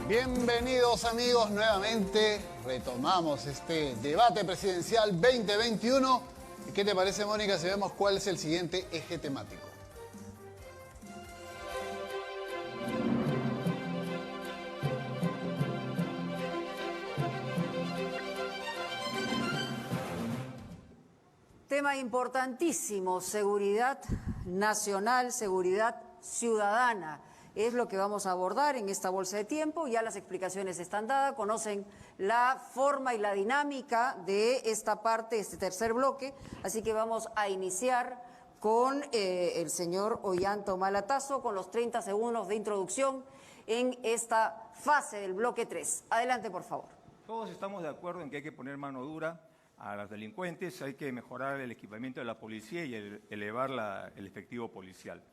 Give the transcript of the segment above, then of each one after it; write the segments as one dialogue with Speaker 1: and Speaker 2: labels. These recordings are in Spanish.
Speaker 1: Bienvenidos amigos, nuevamente retomamos este debate presidencial 2021. ¿Qué te parece, Mónica, si vemos cuál es el siguiente eje temático?
Speaker 2: Tema importantísimo, seguridad nacional, seguridad ciudadana. Es lo que vamos a abordar en esta bolsa de tiempo. Ya las explicaciones están dadas, conocen la forma y la dinámica de esta parte, este tercer bloque. Así que vamos a iniciar con el señor Ollanta Humala-Tasso, con los 30 segundos de introducción en esta fase del bloque 3. Adelante, por favor.
Speaker 3: Todos estamos de acuerdo en que hay que poner mano dura a los delincuentes, hay que mejorar el equipamiento de la policía y elevar el efectivo policial.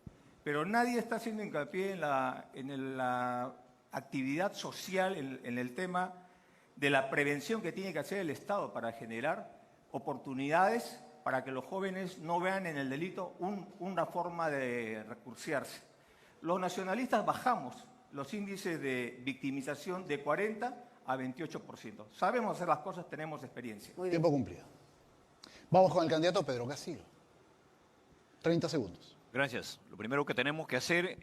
Speaker 3: Pero nadie está haciendo hincapié en la actividad social, en el tema de la prevención que tiene que hacer el Estado para generar oportunidades para que los jóvenes no vean en el delito una forma de recursearse. Los nacionalistas bajamos los índices de victimización de 40 a 28%. Sabemos hacer las cosas, tenemos experiencia.
Speaker 1: Tiempo cumplido. Vamos con el candidato Pedro Castillo. 30 segundos.
Speaker 4: Gracias. Lo primero que tenemos que hacer es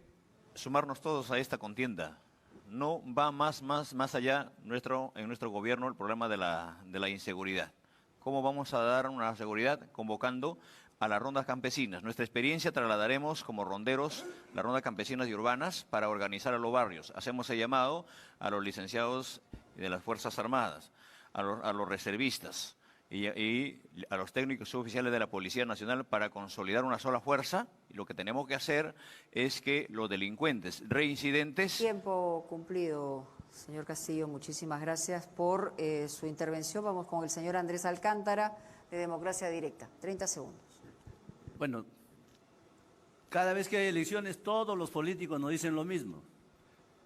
Speaker 4: sumarnos todos a esta contienda. No va más allá en nuestro gobierno el problema de la inseguridad. ¿Cómo vamos a dar una seguridad? Convocando a las rondas campesinas. Nuestra experiencia trasladaremos como ronderos las rondas campesinas y urbanas para organizar a los barrios. Hacemos el llamado a los licenciados de las Fuerzas Armadas, a los reservistas y a los técnicos oficiales de la Policía Nacional para consolidar una sola fuerza. Y lo que tenemos que hacer es que los delincuentes reincidentes...
Speaker 2: Tiempo cumplido, señor Castillo. Muchísimas gracias por su intervención. Vamos con el señor Andrés Alcántara, de Democracia Directa. 30 segundos.
Speaker 5: Bueno, cada vez que hay elecciones todos los políticos nos dicen lo mismo,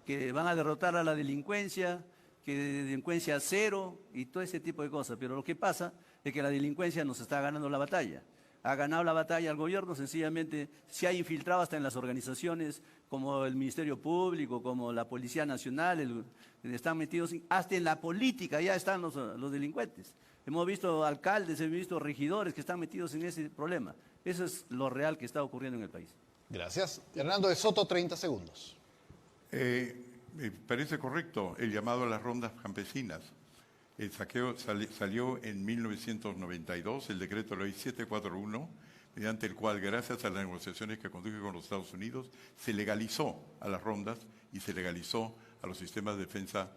Speaker 5: que van a derrotar a la delincuencia, que delincuencia cero y todo ese tipo de cosas. Pero lo que pasa es que la delincuencia nos está ganando la batalla. Ha ganado la batalla el gobierno, sencillamente se ha infiltrado hasta en las organizaciones como el Ministerio Público, como la Policía Nacional, están metidos, hasta en la política ya están los delincuentes. Hemos visto alcaldes, hemos visto regidores que están metidos en ese problema. Eso es lo real que está ocurriendo en el país.
Speaker 1: Gracias. Hernando de Soto, 30 segundos.
Speaker 6: Me parece correcto el llamado a las rondas campesinas. El saqueo salió en 1992, el decreto ley 741, mediante el cual, gracias a las negociaciones que conduje con los Estados Unidos, se legalizó a las rondas y se legalizó a los sistemas de defensa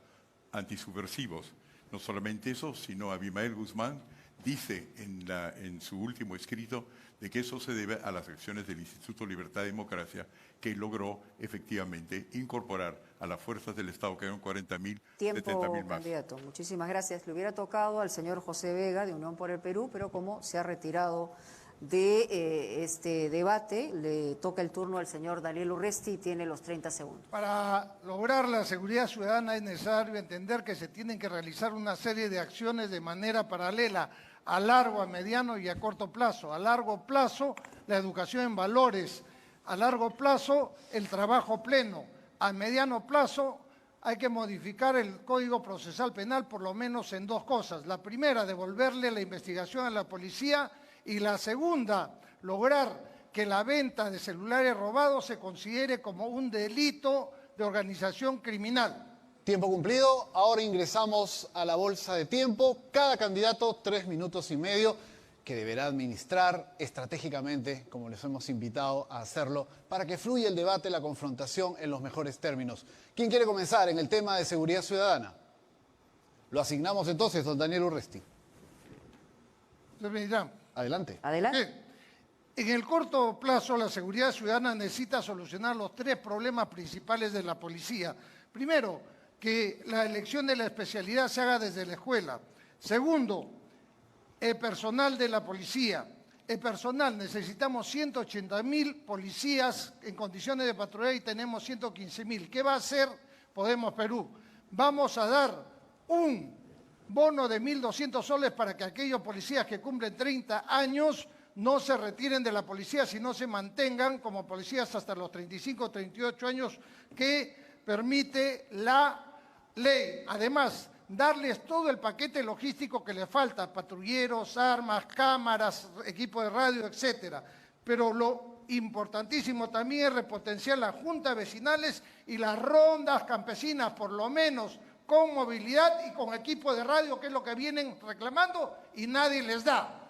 Speaker 6: antisubversivos. No solamente eso, sino Abimael Guzmán dice en su último escrito de que eso se debe a las acciones del Instituto Libertad y Democracia, que logró efectivamente incorporar a las fuerzas del Estado, que eran 40.000, 70.000 más.
Speaker 2: Candidato, muchísimas gracias. Le hubiera tocado al señor José Vega, de Unión por el Perú, pero como se ha retirado de este debate, le toca el turno al señor Daniel Urresti y tiene los 30 segundos.
Speaker 7: Para lograr la seguridad ciudadana es necesario entender que se tienen que realizar una serie de acciones de manera paralela, a largo, a mediano y a corto plazo. A largo plazo, la educación en valores. A largo plazo, el trabajo pleno. A mediano plazo, hay que modificar el Código Procesal Penal por lo menos en dos cosas. La primera, devolverle la investigación a la policía, y la segunda, lograr que la venta de celulares robados se considere como un delito de organización criminal.
Speaker 1: Tiempo cumplido. Ahora ingresamos a la bolsa de tiempo. Cada candidato 3 minutos y medio que deberá administrar estratégicamente, como les hemos invitado a hacerlo, para que fluya el debate, la confrontación en los mejores términos. ¿Quién quiere comenzar en el tema de seguridad ciudadana? Lo asignamos entonces, don Daniel Urresti. Adelante.
Speaker 2: Adelante.
Speaker 7: En el corto plazo, la seguridad ciudadana necesita solucionar los 3 problemas principales de la policía. Primero, que la elección de la especialidad se haga desde la escuela. Segundo, el personal de la policía. El personal, necesitamos 180.000 policías en condiciones de patrulla y tenemos 115.000. ¿Qué va a hacer Podemos Perú? Vamos a dar un bono de 1.200 soles para que aquellos policías que cumplen 30 años no se retiren de la policía, sino se mantengan como policías hasta los 35 o 38 años que permite la ley. Además, darles todo el paquete logístico que les falta, patrulleros, armas, cámaras, equipo de radio, etcétera. Pero lo importantísimo también es repotenciar las juntas vecinales y las rondas campesinas, por lo menos con movilidad y con equipo de radio, que es lo que vienen reclamando y nadie les da.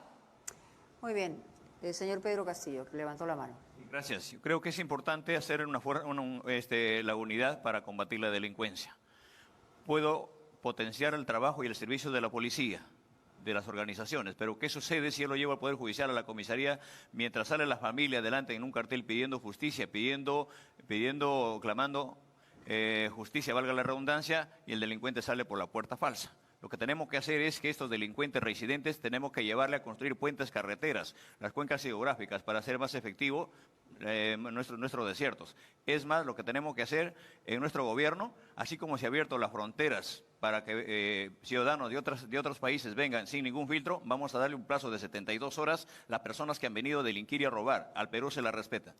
Speaker 2: Muy bien. El señor Pedro Castillo, que levantó la mano.
Speaker 4: Gracias. Yo creo que es importante hacer la unidad para combatir la delincuencia. Puedo potenciar el trabajo y el servicio de la policía, de las organizaciones, pero ¿qué sucede si yo lo llevo al Poder Judicial, a la comisaría, mientras sale la familia adelante en un cartel pidiendo justicia, clamando justicia, valga la redundancia, y el delincuente sale por la puerta falsa? Lo que tenemos que hacer es que estos delincuentes reincidentes tenemos que llevarle a construir puentes, carreteras, las cuencas hidrográficas para hacer más efectivo nuestros desiertos. Es más, lo que tenemos que hacer en nuestro gobierno, así como se han abierto las fronteras para que ciudadanos de otros países vengan sin ningún filtro, vamos a darle un plazo de 72 horas a las personas que han venido a delinquir y a robar. Al Perú se la respeta.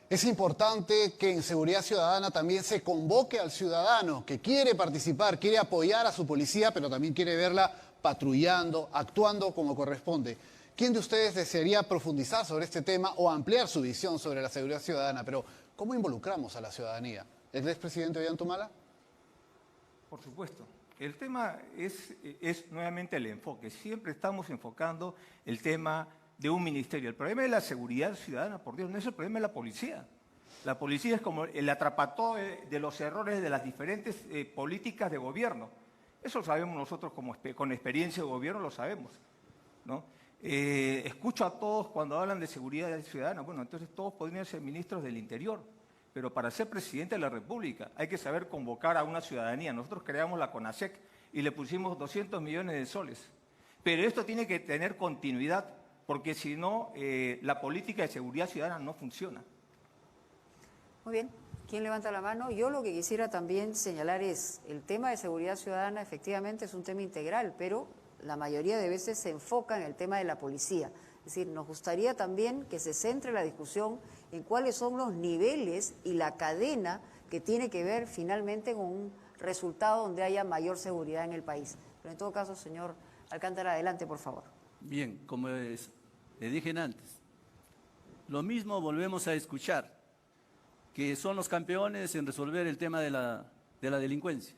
Speaker 1: Es importante que en Seguridad Ciudadana también se convoque al ciudadano que quiere participar, quiere apoyar a su policía, pero también quiere verla patrullando, actuando como corresponde. ¿Quién de ustedes desearía profundizar sobre este tema o ampliar su visión sobre la seguridad ciudadana? Pero, ¿cómo involucramos a la ciudadanía? ¿El expresidente Ollanta?
Speaker 3: Por supuesto. El tema es nuevamente el enfoque. Siempre estamos enfocando el tema de un ministerio. El problema de la seguridad ciudadana, por Dios, no es el problema de la policía. La policía es como el atrapató de los errores de las diferentes políticas de gobierno. Eso lo sabemos nosotros con experiencia de gobierno, lo sabemos, ¿no? Escucho a todos cuando hablan de seguridad ciudadana. Bueno, entonces todos podrían ser ministros del Interior, pero para ser presidente de la República hay que saber convocar a una ciudadanía. Nosotros creamos la CONASEC y le pusimos 200 millones de soles. Pero esto tiene que tener continuidad, porque si no, la política de seguridad ciudadana no funciona.
Speaker 2: Muy bien. ¿Quién levanta la mano? Yo lo que quisiera también señalar es, el tema de seguridad ciudadana efectivamente es un tema integral, pero la mayoría de veces se enfoca en el tema de la policía. Es decir, nos gustaría también que se centre la discusión en cuáles son los niveles y la cadena que tiene que ver finalmente con un resultado donde haya mayor seguridad en el país. Pero en todo caso, señor Alcántara, adelante, por favor.
Speaker 5: Bien, como le dije antes, lo mismo volvemos a escuchar, que son los campeones en resolver el tema de la delincuencia.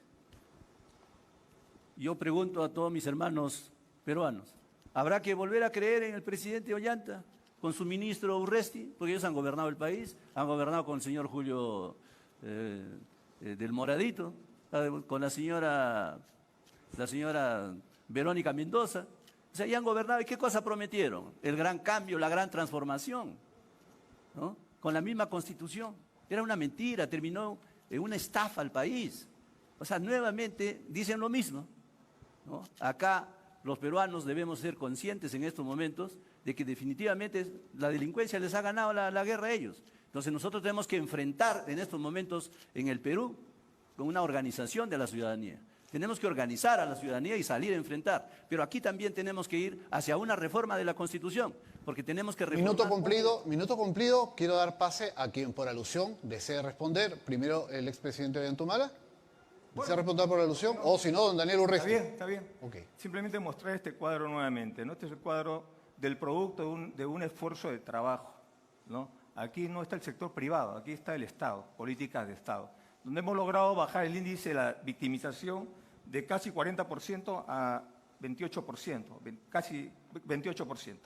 Speaker 5: Yo pregunto a todos mis hermanos peruanos, ¿habrá que volver a creer en el presidente Ollanta con su ministro Urresti? Porque ellos han gobernado el país, han gobernado con el señor Julio del Moradito, con la señora Verónica Mendoza. O sea, ya han gobernado. ¿Y qué cosa prometieron? El gran cambio, la gran transformación, ¿no? Con la misma constitución. Era una mentira, terminó en una estafa al país. O sea, nuevamente dicen lo mismo, ¿no? Acá los peruanos debemos ser conscientes en estos momentos de que definitivamente la delincuencia les ha ganado la guerra a ellos. Entonces nosotros tenemos que enfrentar en estos momentos en el Perú con una organización de la ciudadanía. Tenemos que organizar a la ciudadanía y salir a enfrentar. Pero aquí también tenemos que ir hacia una reforma de la Constitución, porque tenemos que reformar...
Speaker 1: Minuto cumplido. Quiero dar pase a quien por alusión desee responder. Primero el expresidente Ollanta. ¿Desea responder por alusión? O si no, don Daniel Urresti.
Speaker 3: Está bien.
Speaker 1: Okay.
Speaker 3: Simplemente mostrar este cuadro nuevamente, ¿no? Este es el cuadro del producto de un esfuerzo de trabajo, ¿no? Aquí no está el sector privado, aquí está el Estado, políticas de Estado, donde hemos logrado bajar el índice de la victimización de casi 40% a 28%, casi 28%.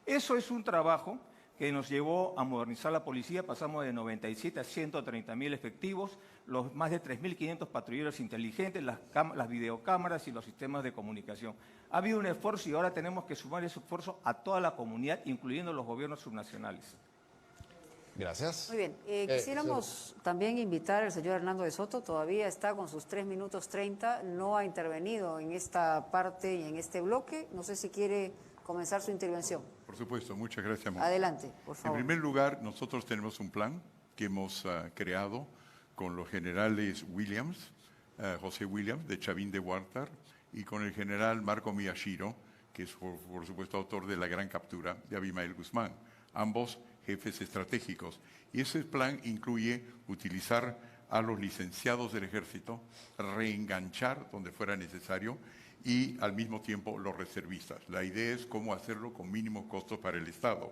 Speaker 3: Eso es un trabajo que nos llevó a modernizar la policía. Pasamos de 97 a 130.000 efectivos, los más de 3.500 patrulleros inteligentes, las videocámaras y los sistemas de comunicación. Ha habido un esfuerzo y ahora tenemos que sumar ese esfuerzo a toda la comunidad, incluyendo los gobiernos subnacionales.
Speaker 1: Gracias.
Speaker 2: Muy bien. Quisiéramos también invitar al señor Hernando de Soto, todavía está con sus 3 minutos 30, no ha intervenido en esta parte y en este bloque. No sé si quiere comenzar su intervención.
Speaker 6: Por supuesto, muchas gracias, Mónica.
Speaker 2: Adelante, por favor.
Speaker 6: En primer lugar, nosotros tenemos un plan que hemos creado con los generales Williams, José Williams, de Chavín de Huártar, y con el general Marco Miyashiro, que es, por supuesto, autor de la gran captura de Abimael Guzmán, ambos jefes estratégicos. Y ese plan incluye utilizar a los licenciados del ejército, reenganchar donde fuera necesario y al mismo tiempo los reservistas. La idea es cómo hacerlo con mínimos costos para el Estado.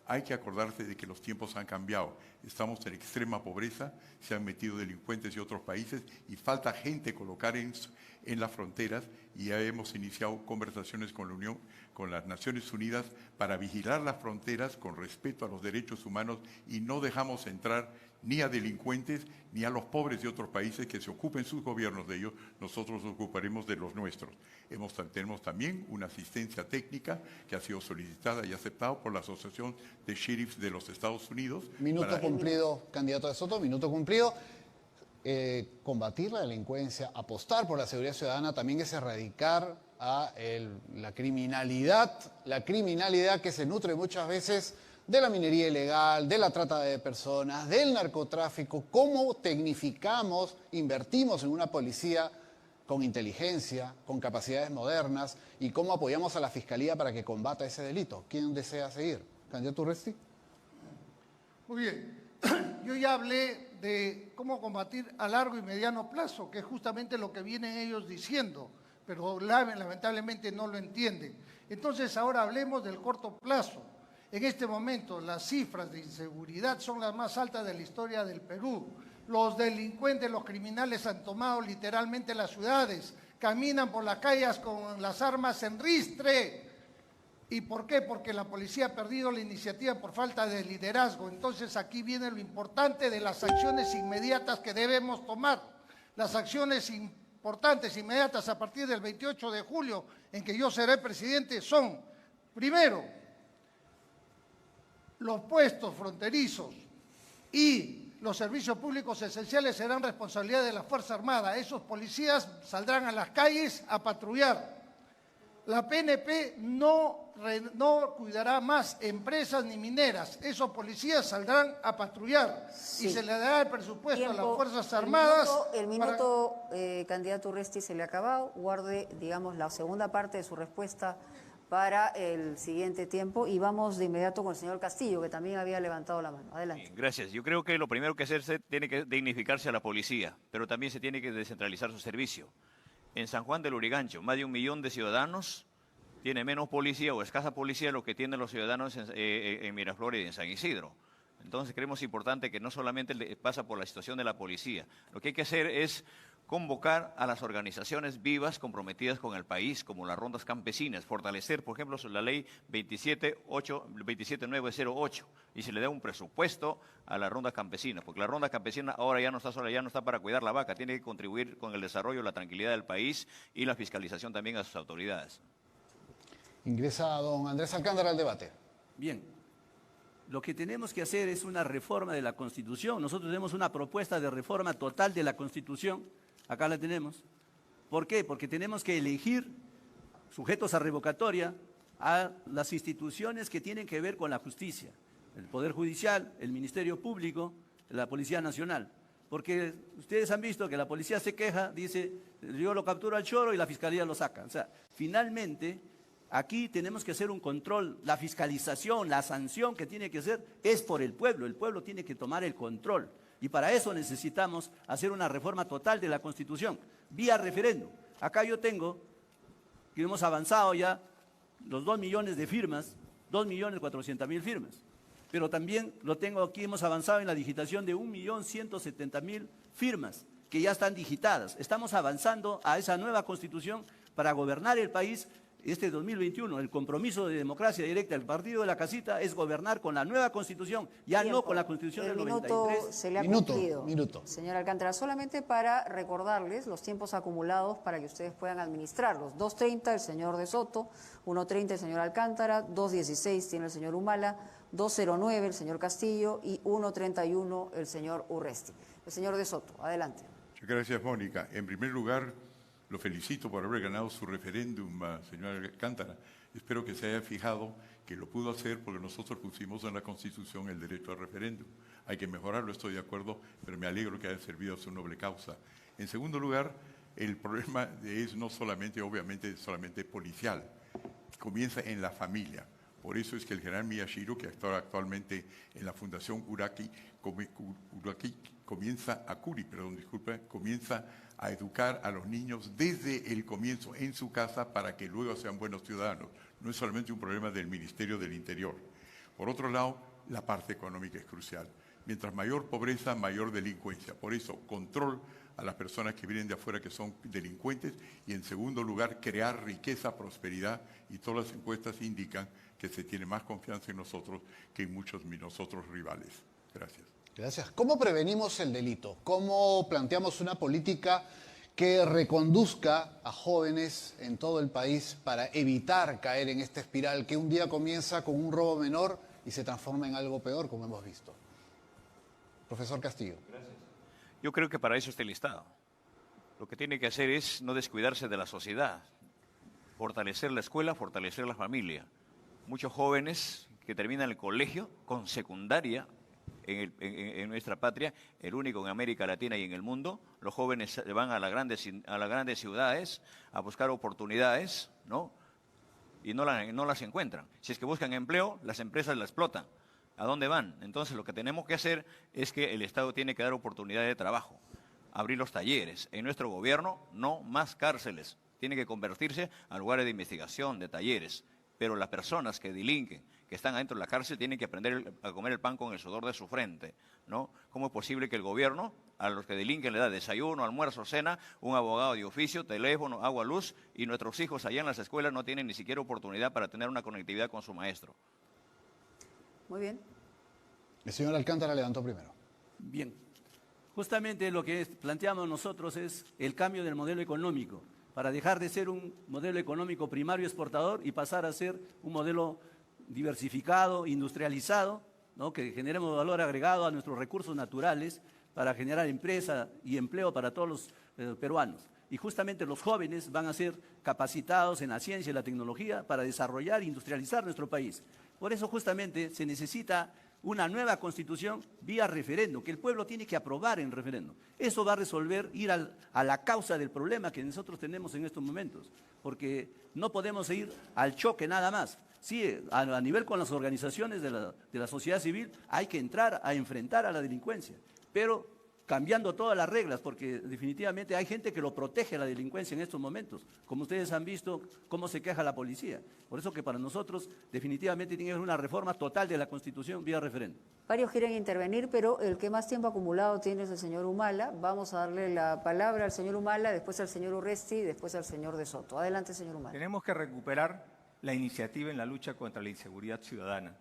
Speaker 6: Hay que acordarse de que los tiempos han cambiado. Estamos en extrema pobreza, se han metido delincuentes de otros países y falta gente colocar en las fronteras, y ya hemos iniciado conversaciones con la Unión, con las Naciones Unidas para vigilar las fronteras con respeto a los derechos humanos, y no dejamos entrar ni a delincuentes ni a los pobres de otros países que se ocupen sus gobiernos de ellos. Nosotros nos ocuparemos de los nuestros. Tenemos también una asistencia técnica que ha sido solicitada y aceptada por la Asociación de Sheriffs de los Estados Unidos.
Speaker 1: Minuto cumplido, candidato de Soto, minuto cumplido. Combatir la delincuencia, apostar por la seguridad ciudadana, también es erradicar a la criminalidad que se nutre muchas veces de la minería ilegal, de la trata de personas, del narcotráfico. ¿Cómo tecnificamos, invertimos en una policía con inteligencia, con capacidades modernas, y cómo apoyamos a la Fiscalía para que combata ese delito? ¿Quién desea seguir? ¿Candidato Urresti?
Speaker 7: Muy bien. Yo ya hablé de cómo combatir a largo y mediano plazo, que es justamente lo que vienen ellos diciendo, pero lamentablemente no lo entienden. Entonces ahora hablemos del corto plazo. En este momento las cifras de inseguridad son las más altas de la historia del Perú. Los delincuentes, los criminales han tomado literalmente las ciudades, caminan por las calles con las armas en ristre. ¿Y por qué? Porque la policía ha perdido la iniciativa por falta de liderazgo. Entonces aquí viene lo importante de las acciones inmediatas que debemos tomar. Las acciones importantes, inmediatas, a partir del 28 de julio, en que yo seré presidente, son, primero, los puestos fronterizos y los servicios públicos esenciales serán responsabilidad de la Fuerza Armada. Esos policías saldrán a las calles a patrullar. La PNP no cuidará más empresas ni mineras. Esos policías saldrán a patrullar, sí, y se le dará el presupuesto a las Fuerzas Armadas.
Speaker 2: El minuto, candidato Urresti, se le ha acabado. Guarde, digamos, la segunda parte de su respuesta para el siguiente tiempo, y vamos de inmediato con el señor Castillo, que también había levantado la mano. Adelante.
Speaker 4: Gracias. Yo creo que lo primero que hacerse tiene que dignificarse a la policía, pero también se tiene que descentralizar su servicio. En San Juan del Lurigancho, más de 1 millón de ciudadanos tiene menos policía o escasa policía lo que tienen los ciudadanos en Miraflores y en San Isidro. Entonces creemos importante que no solamente pasa por la situación de la policía, lo que hay que hacer es convocar a las organizaciones vivas comprometidas con el país, como las rondas campesinas, fortalecer, por ejemplo, la ley 27908, y se le da un presupuesto a la ronda campesina, porque la ronda campesina ahora ya no está sola, ya no está para cuidar la vaca, tiene que contribuir con el desarrollo, la tranquilidad del país y la fiscalización también a sus autoridades.
Speaker 1: Ingresa don Andrés Alcántara al debate.
Speaker 5: Bien, lo que tenemos que hacer es una reforma de la Constitución. Nosotros tenemos una propuesta de reforma total de la Constitución. Acá la tenemos. ¿Por qué? Porque tenemos que elegir sujetos a revocatoria a las instituciones que tienen que ver con la justicia. El Poder Judicial, el Ministerio Público, la Policía Nacional. Porque ustedes han visto que la policía se queja, dice, yo lo capturo al choro y la Fiscalía lo saca. O sea, finalmente, aquí tenemos que hacer un control. La fiscalización, la sanción que tiene que ser es por el pueblo tiene que tomar el control. Y para eso necesitamos hacer una reforma total de la Constitución, vía referéndum. Acá yo tengo que hemos avanzado ya los 2 millones de firmas, 2.400.000 firmas. Pero también lo tengo aquí, hemos avanzado en la digitación de 1.170.000 firmas que ya están digitadas. Estamos avanzando a esa nueva Constitución para gobernar el país. Este 2021, el compromiso de democracia directa del Partido de la Casita es gobernar con la nueva Constitución, ya no con la Constitución del 93.
Speaker 2: El minuto se le ha cumplido. Señor Alcántara, solamente para recordarles los tiempos acumulados para que ustedes puedan administrarlos. 2:30 el señor De Soto, 1:30 el señor Alcántara, 2:16 tiene el señor Humala, 2:09 el señor Castillo y 1:31 el señor Urresti. El señor De Soto, adelante.
Speaker 6: Muchas gracias, Mónica. En primer lugar, lo felicito por haber ganado su referéndum, señor Alcántara. Espero que se haya fijado que lo pudo hacer porque nosotros pusimos en la Constitución el derecho al referéndum. Hay que mejorarlo, estoy de acuerdo, pero me alegro que haya servido a su noble causa. En segundo lugar, el problema es no solamente, obviamente, solamente policial. Comienza en la familia. Por eso es que el general Miyashiro, que está actualmente en la Fundación Uraki, comienza a educar a los niños desde el comienzo en su casa para que luego sean buenos ciudadanos. No es solamente un problema del Ministerio del Interior. Por otro lado, la parte económica es crucial. Mientras mayor pobreza, mayor delincuencia. Por eso, control a las personas que vienen de afuera que son delincuentes y, en segundo lugar, crear riqueza, prosperidad, y todas las encuestas indican que se tiene más confianza en nosotros que en muchos de nosotros rivales. Gracias.
Speaker 1: Gracias. ¿Cómo prevenimos el delito? ¿Cómo planteamos una política que reconduzca a jóvenes en todo el país para evitar caer en esta espiral que un día comienza con un robo menor y se transforma en algo peor, como hemos visto? Profesor Castillo.
Speaker 4: Gracias. Yo creo que para eso está el Estado. Lo que tiene que hacer es no descuidarse de la sociedad, fortalecer la escuela, fortalecer la familia. Muchos jóvenes que terminan el colegio con secundaria en nuestra patria, el único en América Latina y en el mundo, los jóvenes van a las grandes ciudades a buscar oportunidades, ¿no? Y no las encuentran. Si es que buscan empleo, las empresas la explotan. ¿A dónde van? Entonces lo que tenemos que hacer es que el Estado tiene que dar oportunidades de trabajo, abrir los talleres. En nuestro gobierno, no más cárceles. Tiene que convertirse a lugares de investigación, de talleres. Pero las personas que delinquen, que están adentro de la cárcel, tienen que aprender a comer el pan con el sudor de su frente, ¿no? ¿Cómo es posible que el gobierno a los que delinquen le da desayuno, almuerzo, cena, un abogado de oficio, teléfono, agua, luz, y nuestros hijos allá en las escuelas no tienen ni siquiera oportunidad para tener una conectividad con su maestro?
Speaker 2: Muy bien.
Speaker 1: El señor Alcántara levantó primero.
Speaker 5: Bien. Justamente lo que planteamos nosotros es el cambio del modelo económico, para dejar de ser un modelo económico primario exportador y pasar a ser un modelo diversificado, industrializado, ¿no? Que generemos valor agregado a nuestros recursos naturales para generar empresa y empleo para todos los peruanos. Y justamente los jóvenes van a ser capacitados en la ciencia y la tecnología para desarrollar e industrializar nuestro país. Por eso justamente se necesita una nueva constitución vía referéndum, que el pueblo tiene que aprobar en referéndum. Eso va a resolver, ir a la causa del problema que nosotros tenemos en estos momentos, porque no podemos ir al choque nada más. Sí, a nivel con las organizaciones de la sociedad civil hay que entrar a enfrentar a la delincuencia, pero cambiando todas las reglas, porque definitivamente hay gente que lo protege a la delincuencia en estos momentos, como ustedes han visto cómo se queja la policía. Por eso que para nosotros definitivamente tiene que haber una reforma total de la Constitución vía referéndum.
Speaker 2: Varios quieren intervenir, pero el que más tiempo acumulado tiene es el señor Humala. Vamos a darle la palabra al señor Humala, después al señor Urresti y después al señor De Soto. Adelante, señor Humala.
Speaker 3: Tenemos que recuperar la iniciativa en la lucha contra la inseguridad ciudadana.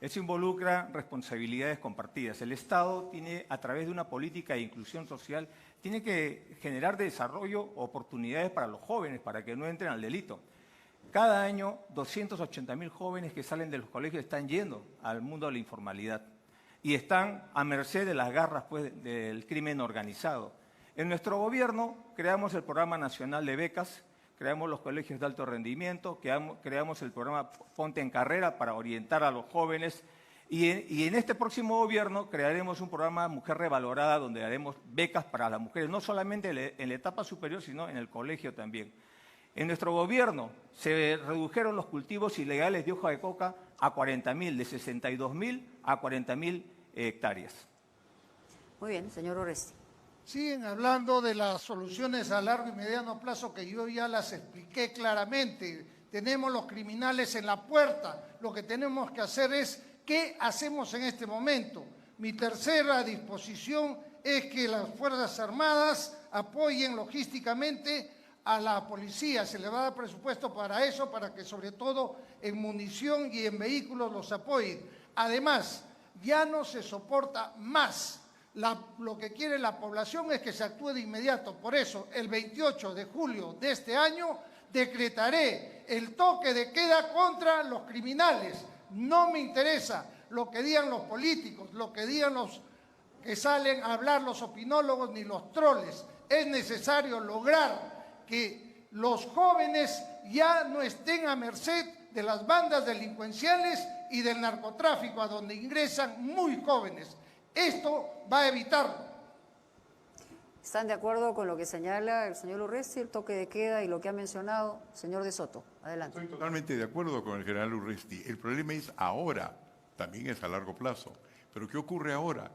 Speaker 3: Eso involucra responsabilidades compartidas. El Estado tiene, a través de una política de inclusión social, tiene que generar desarrollo, oportunidades para los jóvenes, para que no entren al delito. Cada año, 280.000 jóvenes que salen de los colegios están yendo al mundo de la informalidad y están a merced de las garras, pues, del crimen organizado. En nuestro gobierno creamos el Programa Nacional de Becas, creamos los colegios de alto rendimiento, creamos el programa Ponte en Carrera para orientar a los jóvenes y en este próximo gobierno crearemos un programa Mujer Revalorada donde haremos becas para las mujeres, no solamente en la etapa superior, sino en el colegio también. En nuestro gobierno se redujeron los cultivos ilegales de hoja de coca a 40.000, de 62.000 a 40.000 hectáreas.
Speaker 2: Muy bien, señor Urresti.
Speaker 7: Siguen hablando de las soluciones a largo y mediano plazo que yo ya las expliqué claramente. Tenemos los criminales en la puerta. Lo que tenemos que hacer es, ¿qué hacemos en este momento? Mi tercera disposición es que las Fuerzas Armadas apoyen logísticamente a la policía. Se le va a dar presupuesto para eso, para que sobre todo en munición y en vehículos los apoyen. Además, ya no se soporta más. Lo que quiere la población es que se actúe de inmediato. Por eso, el 28 de julio de este año, decretaré el toque de queda contra los criminales. No me interesa lo que digan los políticos, lo que digan los que salen a hablar los opinólogos ni los troles. Es necesario lograr que los jóvenes ya no estén a merced de las bandas delincuenciales y del narcotráfico, a donde ingresan muy jóvenes. Esto va a evitarlo.
Speaker 2: ¿Están de acuerdo con lo que señala el señor Urresti, el toque de queda y lo que ha mencionado el señor De Soto? Adelante.
Speaker 6: Estoy totalmente de acuerdo con el general Urresti. El problema es ahora, también es a largo plazo. Pero ¿qué ocurre ahora?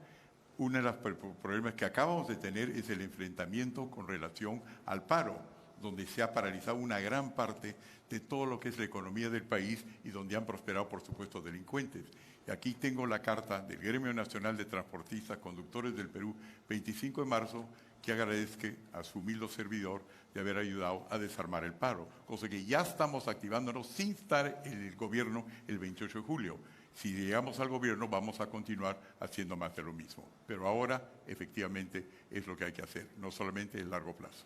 Speaker 6: Uno de los problemas que acabamos de tener es el enfrentamiento con relación al paro, donde se ha paralizado una gran parte de todo lo que es la economía del país y donde han prosperado, por supuesto, delincuentes. Y aquí tengo la carta del Gremio Nacional de Transportistas Conductores del Perú, 25 de marzo, que agradezco a su humilde servidor de haber ayudado a desarmar el paro, cosa que ya estamos activándonos sin estar en el gobierno el 28 de julio. Si llegamos al gobierno vamos a continuar haciendo más de lo mismo. Pero ahora, efectivamente, es lo que hay que hacer, no solamente en largo plazo.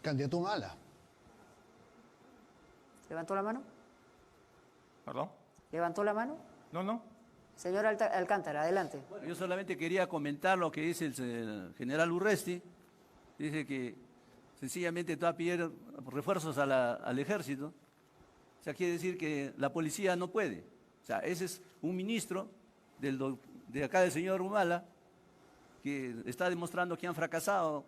Speaker 1: Candidato Humala.
Speaker 2: ¿Levantó la mano?
Speaker 3: ¿Perdón?
Speaker 2: ¿Levantó la mano?
Speaker 3: No.
Speaker 2: Señor Alcántara, adelante.
Speaker 5: Bueno, yo solamente quería comentar lo que dice el general Urresti. Dice que sencillamente va a pedir refuerzos al ejército. O sea, quiere decir que la policía no puede. O sea, ese es un ministro de acá del señor Humala que está demostrando que han fracasado.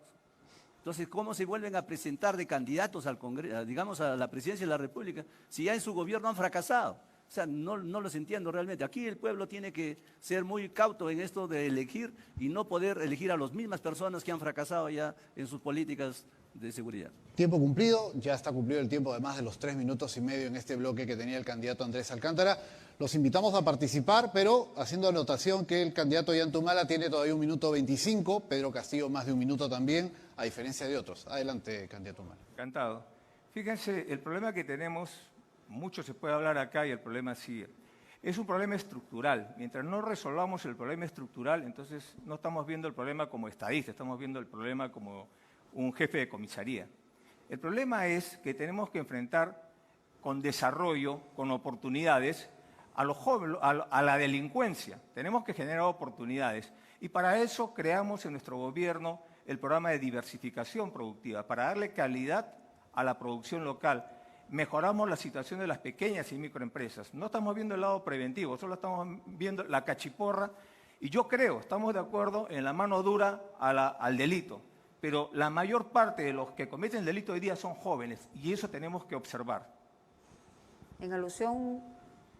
Speaker 5: Entonces, ¿cómo se vuelven a presentar de candidatos al Congreso, digamos, a la presidencia de la República, si ya en su gobierno han fracasado? O sea, no los entiendo realmente. Aquí el pueblo tiene que ser muy cauto en esto de elegir y no poder elegir a las mismas personas que han fracasado ya en sus políticas de seguridad.
Speaker 1: Tiempo cumplido, ya está cumplido el tiempo de más de los 3 minutos y medio en este bloque que tenía el candidato Andrés Alcántara. Los invitamos a participar, pero haciendo anotación que el candidato Ollanta Humala tiene todavía 1 minuto 25, Pedro Castillo más de 1 minuto también, a diferencia de otros. Adelante, candidato Humala.
Speaker 3: Encantado. Fíjense, el problema que tenemos, mucho se puede hablar acá y el problema sigue. Es un problema estructural. Mientras no resolvamos el problema estructural, entonces no estamos viendo el problema como estadista, estamos viendo el problema como un jefe de comisaría. El problema es que tenemos que enfrentar con desarrollo, con oportunidades, a los jóvenes, a la delincuencia. Tenemos que generar oportunidades. Y para eso creamos en nuestro gobierno el programa de diversificación productiva, para darle calidad a la producción local. Mejoramos la situación de las pequeñas y microempresas. No estamos viendo el lado preventivo, solo estamos viendo la cachiporra. Y yo creo, estamos de acuerdo en la mano dura al delito. Pero la mayor parte de los que cometen el delito hoy día son jóvenes y eso tenemos que observar.
Speaker 2: En alusión,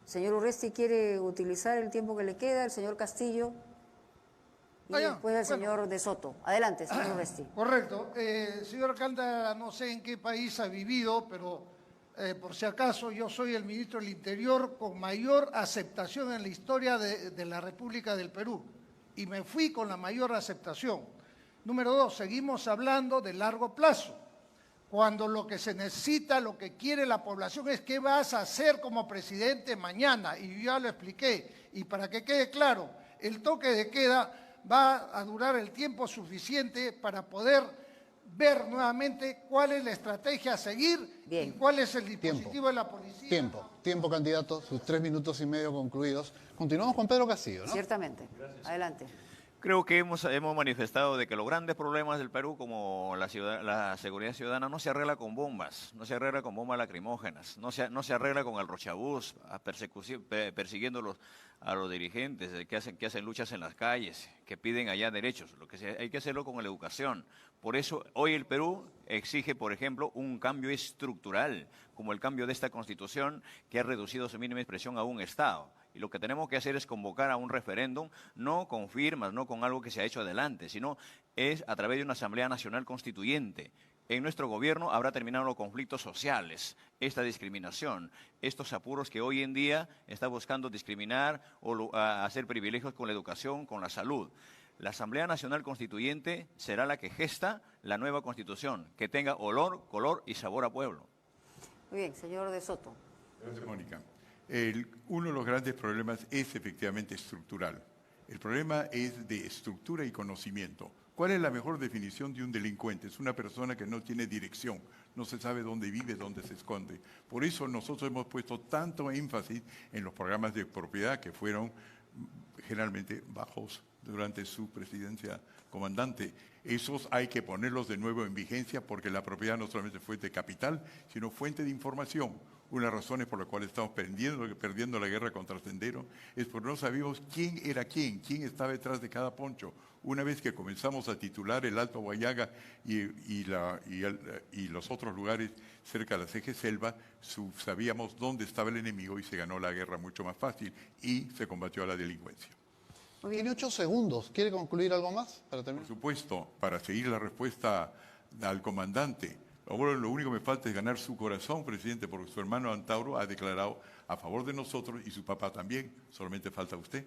Speaker 2: señor Urresti quiere utilizar el tiempo que le queda, el señor Castillo y después el señor De Soto. Adelante, señor Urresti.
Speaker 7: Correcto. Señor Alcántara, no sé en qué país ha vivido, pero por si acaso yo soy el ministro del Interior con mayor aceptación en la historia de la República del Perú y me fui con la mayor aceptación. Número 2, seguimos hablando de largo plazo. Cuando lo que se necesita, lo que quiere la población es qué vas a hacer como presidente mañana. Y yo ya lo expliqué. Y para que quede claro, el toque de queda va a durar el tiempo suficiente para poder ver nuevamente cuál es la estrategia a seguir y cuál es el dispositivo de la policía.
Speaker 1: Tiempo, candidato, sus 3 minutos y medio concluidos. Continuamos con Pedro Castillo, ¿no?
Speaker 2: Ciertamente. Gracias. Adelante.
Speaker 4: Creo que hemos manifestado de que los grandes problemas del Perú, como la seguridad ciudadana, no se arregla con bombas, no se arregla con bombas lacrimógenas, no se arregla con el rochabús, persiguiendo a los dirigentes que hacen luchas en las calles, que piden allá derechos. Hay que hacerlo con la educación. Por eso hoy el Perú exige, por ejemplo, un cambio estructural, como el cambio de esta Constitución que ha reducido su mínima expresión a un Estado. Y lo que tenemos que hacer es convocar a un referéndum, no con firmas, no con algo que se ha hecho adelante, sino es a través de una Asamblea Nacional Constituyente. En nuestro gobierno habrá terminado los conflictos sociales, esta discriminación, estos apuros que hoy en día está buscando discriminar o hacer privilegios con la educación, con la salud. La Asamblea Nacional Constituyente será la que gesta la nueva Constitución, que tenga olor, color y sabor a pueblo.
Speaker 2: Muy bien, señor De Soto.
Speaker 6: Gracias, Mónica. Uno de los grandes problemas es efectivamente estructural. El problema es de estructura y conocimiento. ¿Cuál es la mejor definición de un delincuente? Es una persona que no tiene dirección, no se sabe dónde vive, dónde se esconde. Por eso nosotros hemos puesto tanto énfasis en los programas de propiedad que fueron generalmente bajos durante su presidencia, comandante. Esos hay que ponerlos de nuevo en vigencia porque la propiedad no solamente es fuente de capital, sino fuente de información. Una de las razones por las cuales estamos perdiendo la guerra contra Sendero es porque no sabíamos quién era quién estaba detrás de cada poncho. Una vez que comenzamos a titular el Alto Huallaga y los otros lugares cerca de la CG Selva, sabíamos dónde estaba el enemigo y se ganó la guerra mucho más fácil y se combatió a la delincuencia.
Speaker 1: Tiene 8 segundos. ¿Quiere concluir algo más para terminar?
Speaker 6: Por supuesto, para seguir la respuesta al comandante, ahora lo único que me falta es ganar su corazón, presidente, porque su hermano Antauro ha declarado a favor de nosotros y su papá también. Solamente falta usted.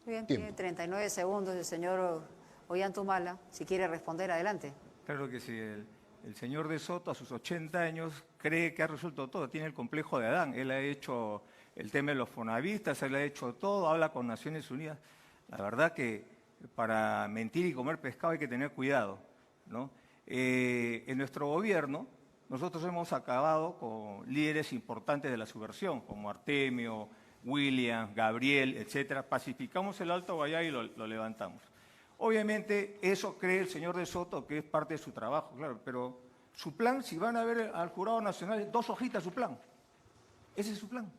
Speaker 2: Muy bien,
Speaker 1: Tiempo.
Speaker 2: tiene 39 segundos el señor Ollantumala. Si quiere responder, adelante.
Speaker 3: Claro que sí. El señor de Soto, a sus 80 años, cree que ha resuelto todo. Tiene el complejo de Adán. Él ha hecho el tema de los fonavistas, él ha hecho todo, habla con Naciones Unidas. La verdad que para mentir y comer pescado hay que tener cuidado, ¿no? En nuestro gobierno, nosotros hemos acabado con líderes importantes de la subversión, como Artemio, William, Gabriel, etcétera. Pacificamos el Alto Guayá y lo levantamos. Obviamente, eso cree el señor de Soto, que es parte de su trabajo, claro, pero su plan, si van a ver al Jurado Nacional, 2 hojitas su plan. Ese es su plan.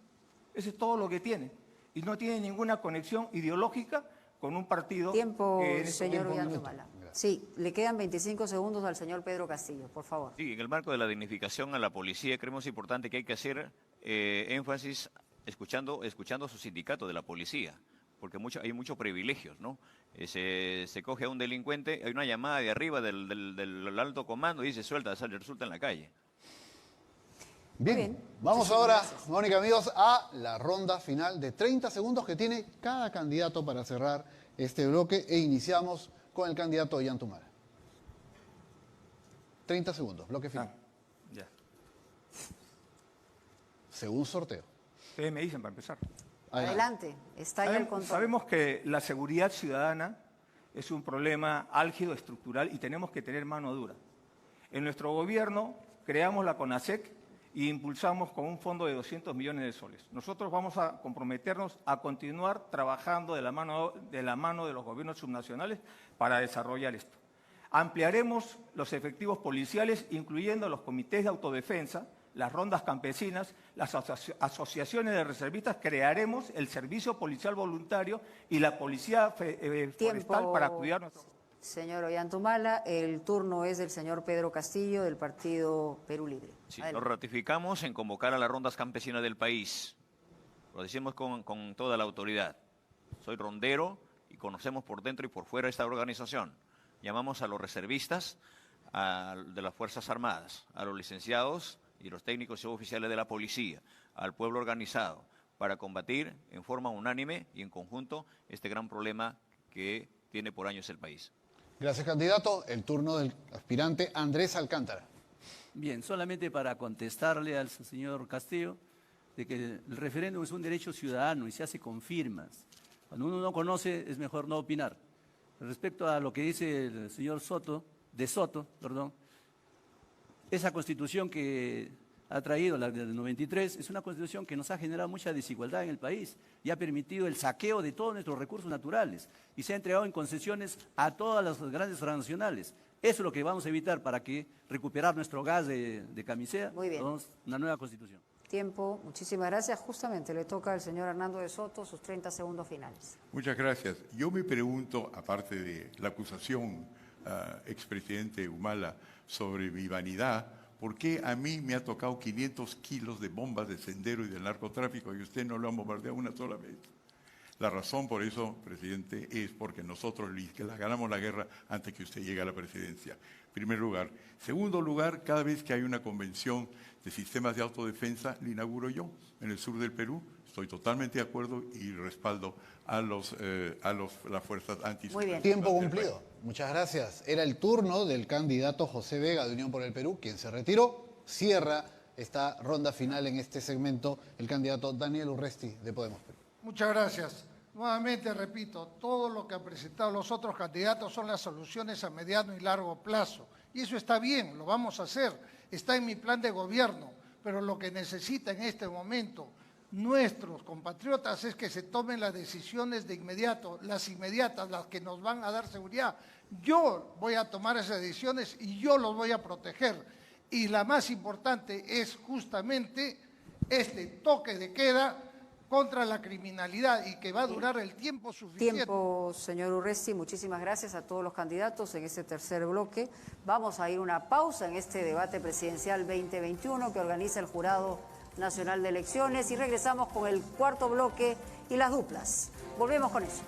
Speaker 3: Ese es todo lo que tiene. Y no tiene ninguna conexión ideológica con un partido
Speaker 2: Tiempo,
Speaker 3: que es
Speaker 2: señor Ollantumala. Sí, le quedan 25 segundos al señor Pedro Castillo, por favor.
Speaker 4: Sí, en el marco de la dignificación a la policía creemos importante que hay que hacer énfasis escuchando a su sindicato de la policía, porque hay muchos privilegios, ¿no? Se coge a un delincuente, hay una llamada de arriba del alto comando y dice suelta, resulta en la calle.
Speaker 1: Bien, vamos ahora, Mónica, amigos, a la ronda final de 30 segundos que tiene cada candidato para cerrar este bloque e iniciamos con el candidato Ollantumala. 30 segundos, bloque final.
Speaker 3: Ya.
Speaker 1: Según sorteo.
Speaker 3: Ustedes me dicen para empezar.
Speaker 2: Adelante, está ahí el control.
Speaker 3: Sabemos que la seguridad ciudadana es un problema álgido, estructural y tenemos que tener mano dura. En nuestro gobierno creamos la CONASEC e impulsamos con un fondo de 200 millones de soles. Nosotros vamos a comprometernos a continuar trabajando de la mano de los gobiernos subnacionales para desarrollar esto. Ampliaremos los efectivos policiales, incluyendo los comités de autodefensa, las rondas campesinas, las asociaciones de reservistas. Crearemos el servicio policial voluntario y la policía forestal para cuidar nuestro...
Speaker 2: Señor Ollantumala, el turno es del señor Pedro Castillo, del partido Perú Libre.
Speaker 4: Sí, nos ratificamos en convocar a las rondas campesinas del país. Lo decimos con toda la autoridad. Soy rondero y conocemos por dentro y por fuera esta organización. Llamamos a los reservistas de las Fuerzas Armadas, a los licenciados y los técnicos y oficiales de la policía, al pueblo organizado, para combatir en forma unánime y en conjunto este gran problema que tiene por años el país.
Speaker 1: Gracias, candidato. El turno del aspirante Andrés Alcántara.
Speaker 5: Bien, solamente para contestarle al señor Castillo de que el referéndum es un derecho ciudadano y se hace con firmas. Cuando uno no conoce es mejor no opinar. Respecto a lo que dice el señor Soto, esa constitución que ha traído, la del 93, es una constitución que nos ha generado mucha desigualdad en el país y ha permitido el saqueo de todos nuestros recursos naturales y se ha entregado en concesiones a todas las grandes transnacionales. Eso es lo que vamos a evitar para que recuperar nuestro gas de camisea.
Speaker 2: Muy bien.
Speaker 5: Una nueva constitución.
Speaker 2: Tiempo, muchísimas gracias. Justamente le toca al señor Hernando de Soto sus 30 segundos finales.
Speaker 6: Muchas gracias. Yo me pregunto, aparte de la acusación expresidente Humala sobre mi vanidad, ¿por qué a mí me ha tocado 500 kilos de bombas de Sendero y del narcotráfico y usted no lo ha bombardeado una sola vez? La razón por eso, presidente, es porque nosotros ganamos la guerra antes que usted llegue a la presidencia. Primer lugar. Segundo lugar, cada vez que hay una convención de sistemas de autodefensa, la inauguro yo en el sur del Perú. Estoy totalmente de acuerdo y respaldo a las fuerzas antisubversivas.
Speaker 2: Muy bien.
Speaker 1: Tiempo cumplido. Muchas gracias. Era el turno del candidato José Vega de Unión por el Perú, quien se retiró. Cierra esta ronda final en este segmento el candidato Daniel Urresti de Podemos Perú.
Speaker 7: Muchas gracias. Nuevamente repito, todo lo que han presentado los otros candidatos son las soluciones a mediano y largo plazo. Y eso está bien, lo vamos a hacer. Está en mi plan de gobierno. Pero lo que necesita en este momento nuestros compatriotas es que se tomen las decisiones de inmediato, las inmediatas, las que nos van a dar seguridad. Yo voy a tomar esas decisiones y yo los voy a proteger. Y la más importante es justamente este toque de queda contra la criminalidad y que va a durar el tiempo suficiente.
Speaker 2: Tiempo, señor Urresti. Muchísimas gracias a todos los candidatos en este tercer bloque. Vamos a ir a una pausa en este debate presidencial 2021 que organiza el Jurado Nacional de Elecciones y regresamos con el cuarto bloque y las duplas. Volvemos con eso.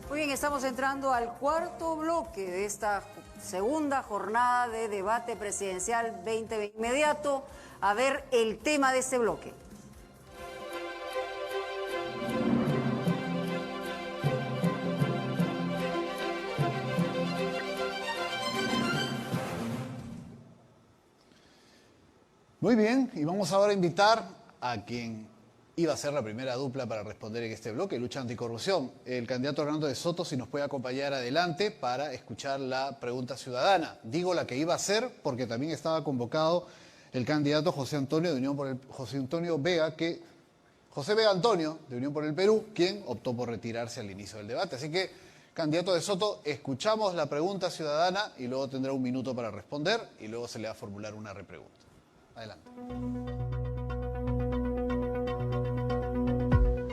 Speaker 2: Muy bien, estamos entrando al cuarto bloque de esta segunda jornada de debate presidencial 2020. Inmediato a ver el tema de este bloque.
Speaker 1: Muy bien, y vamos ahora a invitar a quien iba a ser la primera dupla para responder en este bloque, lucha anticorrupción. El candidato Hernando de Soto, si nos puede acompañar adelante para escuchar la pregunta ciudadana. Digo la que iba a ser porque también estaba convocado el candidato José Antonio Vega Antonio, de Unión por el Perú, quien optó por retirarse al inicio del debate. Así que, candidato de Soto, escuchamos la pregunta ciudadana y luego tendrá un minuto para responder y luego se le va a formular una repregunta. Adelante.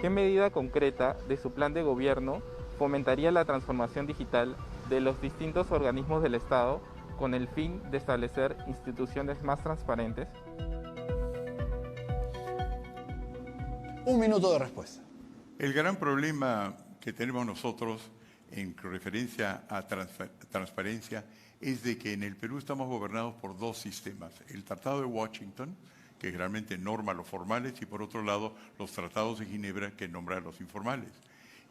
Speaker 8: ¿Qué medida concreta de su plan de gobierno fomentaría la transformación digital de los distintos organismos del Estado con el fin de establecer instituciones más transparentes?
Speaker 1: Un minuto de respuesta.
Speaker 6: El gran problema que tenemos nosotros en referencia a transparencia es de que en el Perú estamos gobernados por dos sistemas. El Tratado de Washington, que realmente norma los formales, y por otro lado los tratados de Ginebra, que nombran los informales.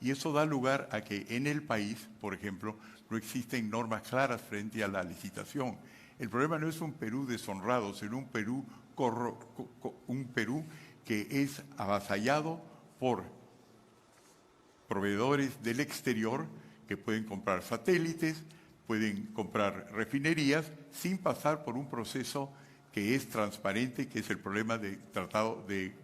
Speaker 6: Y eso da lugar a que en el país, por ejemplo, no existen normas claras frente a la licitación. El problema no es un Perú deshonrado, sino un Perú que es avasallado por proveedores del exterior que pueden comprar satélites, pueden comprar refinerías sin pasar por un proceso que es transparente, que es el problema de tratados de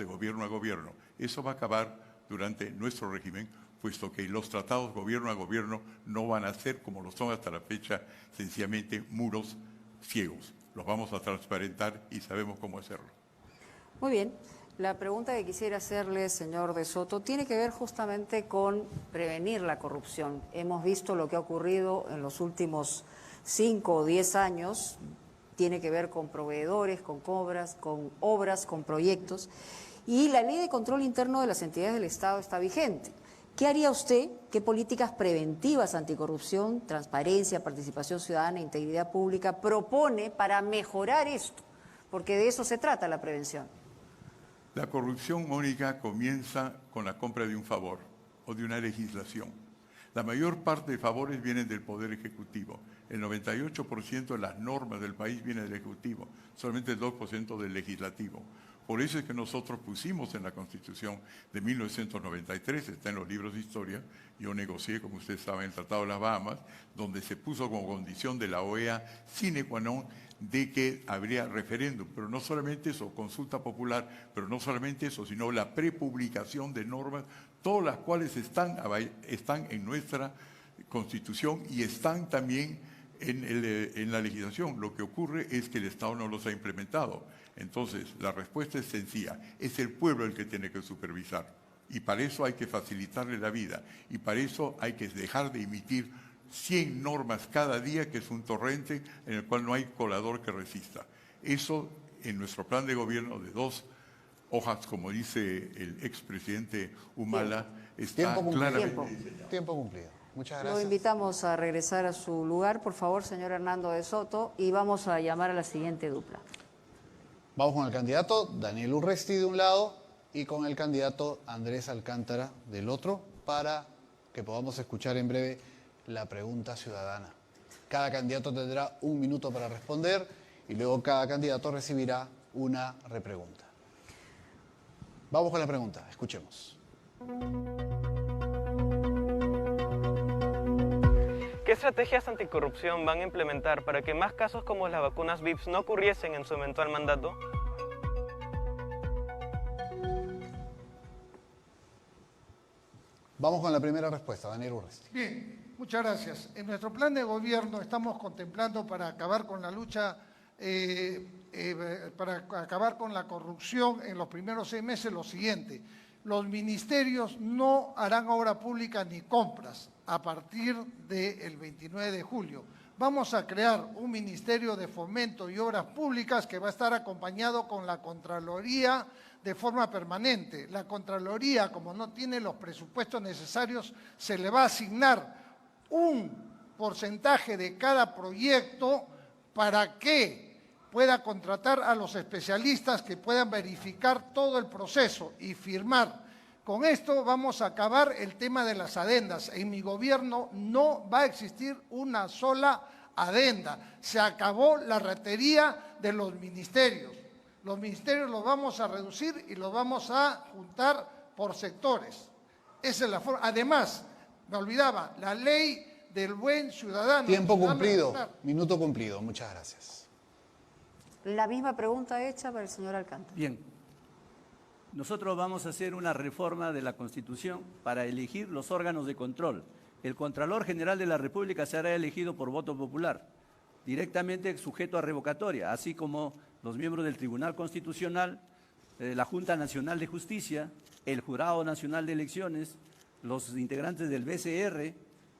Speaker 6: gobierno a gobierno. Eso va a acabar durante nuestro régimen, puesto que los tratados gobierno a gobierno no van a ser, como lo son hasta la fecha, sencillamente muros ciegos. Los vamos a transparentar y sabemos cómo hacerlo.
Speaker 2: Muy bien. La pregunta que quisiera hacerle, señor de Soto, tiene que ver justamente con prevenir la corrupción. Hemos visto lo que ha ocurrido en los últimos 5 o 10 años, tiene que ver con proveedores, con obras, con proyectos, y la ley de control interno de las entidades del Estado está vigente. ¿Qué haría usted? ¿Qué políticas preventivas anticorrupción, transparencia, participación ciudadana, integridad pública propone para mejorar esto? Porque de eso se trata la prevención.
Speaker 6: La corrupción, Mónica, comienza con la compra de un favor o de una legislación. La mayor parte de favores vienen del Poder Ejecutivo. El 98% de las normas del país viene del Ejecutivo, solamente el 2% del Legislativo. Por eso es que nosotros pusimos en la Constitución de 1993, está en los libros de historia, yo negocié, como ustedes saben, el Tratado de las Bahamas, donde se puso como condición de la OEA sine qua non de que habría referéndum, pero no solamente eso, consulta popular, pero no solamente eso, sino la prepublicación de normas, todas las cuales están en nuestra Constitución y están también en la legislación. Lo que ocurre es que el Estado no los ha implementado. Entonces, la respuesta es sencilla, es el pueblo el que tiene que supervisar. Y para eso hay que facilitarle la vida, y para eso hay que dejar de emitir 100 normas cada día, que es un torrente en el cual no hay colador que resista. Eso, en nuestro plan de gobierno de 2 hojas, como dice el expresidente Humala, está
Speaker 1: Tiempo cumplido.
Speaker 6: claramente...
Speaker 1: Tiempo cumplido. Muchas
Speaker 2: Lo
Speaker 1: gracias.
Speaker 2: invitamos a regresar a su lugar, por favor, señor Hernando de Soto, y vamos a llamar a la siguiente dupla.
Speaker 1: Vamos con el candidato Daniel Urresti de un lado y con el candidato Andrés Alcántara del otro, para que podamos escuchar en breve la pregunta ciudadana. Cada candidato tendrá 1 minuto para responder y luego cada candidato recibirá una repregunta. Vamos con la pregunta, escuchemos.
Speaker 9: ¿Qué estrategias anticorrupción van a implementar para que más casos como las vacunas VIPS no ocurriesen en su eventual mandato?
Speaker 1: Vamos con la primera respuesta, Daniel Urresti.
Speaker 7: Bien, muchas gracias. En nuestro plan de gobierno estamos contemplando para acabar con la lucha, para acabar con la corrupción en los primeros 6 meses lo siguiente. Los ministerios no harán obra pública ni compras a partir del 29 de julio. Vamos a crear un Ministerio de Fomento y Obras Públicas que va a estar acompañado con la Contraloría de forma permanente. La Contraloría, como no tiene los presupuestos necesarios, se le va a asignar un porcentaje de cada proyecto para que pueda contratar a los especialistas que puedan verificar todo el proceso y firmar. Con esto vamos a acabar el tema de las adendas. En mi gobierno no va a existir una sola adenda. Se acabó la ratería de los ministerios. Los ministerios los vamos a reducir y los vamos a juntar por sectores. Esa es la forma. Además, me olvidaba, la ley del buen ciudadano.
Speaker 1: Tiempo cumplido, minuto cumplido. Muchas gracias.
Speaker 2: La misma pregunta hecha para el señor Alcántara.
Speaker 5: Bien, nosotros vamos a hacer una reforma de la Constitución para elegir los órganos de control. El Contralor General de la República será elegido por voto popular, directamente sujeto a revocatoria, así como los miembros del Tribunal Constitucional, la Junta Nacional de Justicia, el Jurado Nacional de Elecciones, los integrantes del BCR,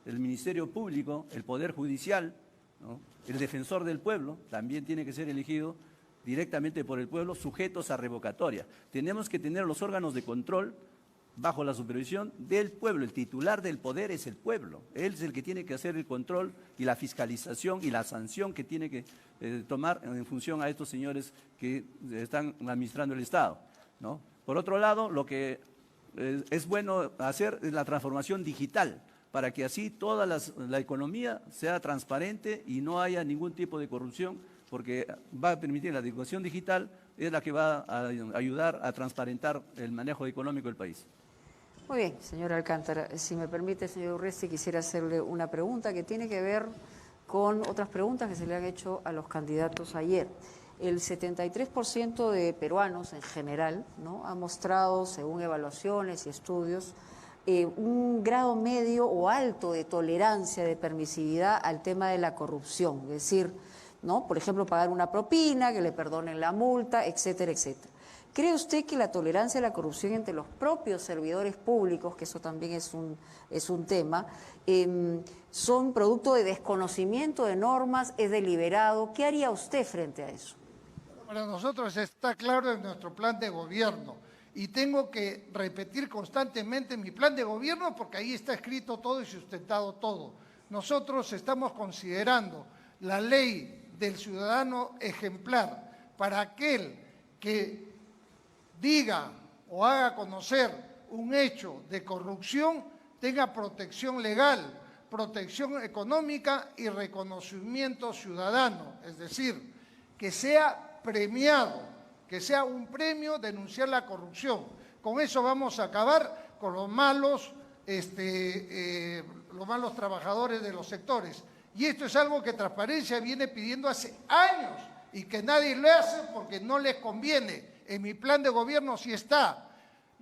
Speaker 5: el Ministerio Público, el Poder Judicial, ¿no? El Defensor del Pueblo también tiene que ser elegido directamente por el pueblo, sujetos a revocatoria. Tenemos que tener los órganos de control bajo la supervisión del pueblo. El titular del poder es el pueblo. Él es el que tiene que hacer el control y la fiscalización y la sanción que tiene que tomar en función a estos señores que están administrando el Estado, ¿no? Por otro lado, lo que es bueno hacer es la transformación digital, para que así toda la economía sea transparente y no haya ningún tipo de corrupción, porque va a permitir la educación digital, es la que va a ayudar a transparentar el manejo económico del país.
Speaker 2: Muy bien, señor Alcántara. Si me permite, señor Urresti, quisiera hacerle una pregunta que tiene que ver con otras preguntas que se le han hecho a los candidatos ayer. El 73% de peruanos en general, ¿no?, ha mostrado, según evaluaciones y estudios, un grado medio o alto de tolerancia, de permisividad al tema de la corrupción. Es decir, ¿no?, por ejemplo, pagar una propina, que le perdonen la multa, etcétera, etcétera. ¿Cree usted que la tolerancia a la corrupción entre los propios servidores públicos, que eso también es un tema, son producto de desconocimiento de normas, es deliberado? ¿Qué haría usted frente a eso?
Speaker 7: Para nosotros está claro en nuestro plan de gobierno y tengo que repetir constantemente mi plan de gobierno porque ahí está escrito todo y sustentado todo. Nosotros estamos considerando la ley del ciudadano ejemplar para aquel que diga o haga conocer un hecho de corrupción, tenga protección legal, protección económica y reconocimiento ciudadano, es decir, que sea premiado, que sea un premio denunciar la corrupción. Con eso vamos a acabar con los malos trabajadores de los sectores. Y esto es algo que Transparencia viene pidiendo hace años y que nadie lo hace porque no les conviene. En mi plan de gobierno sí está.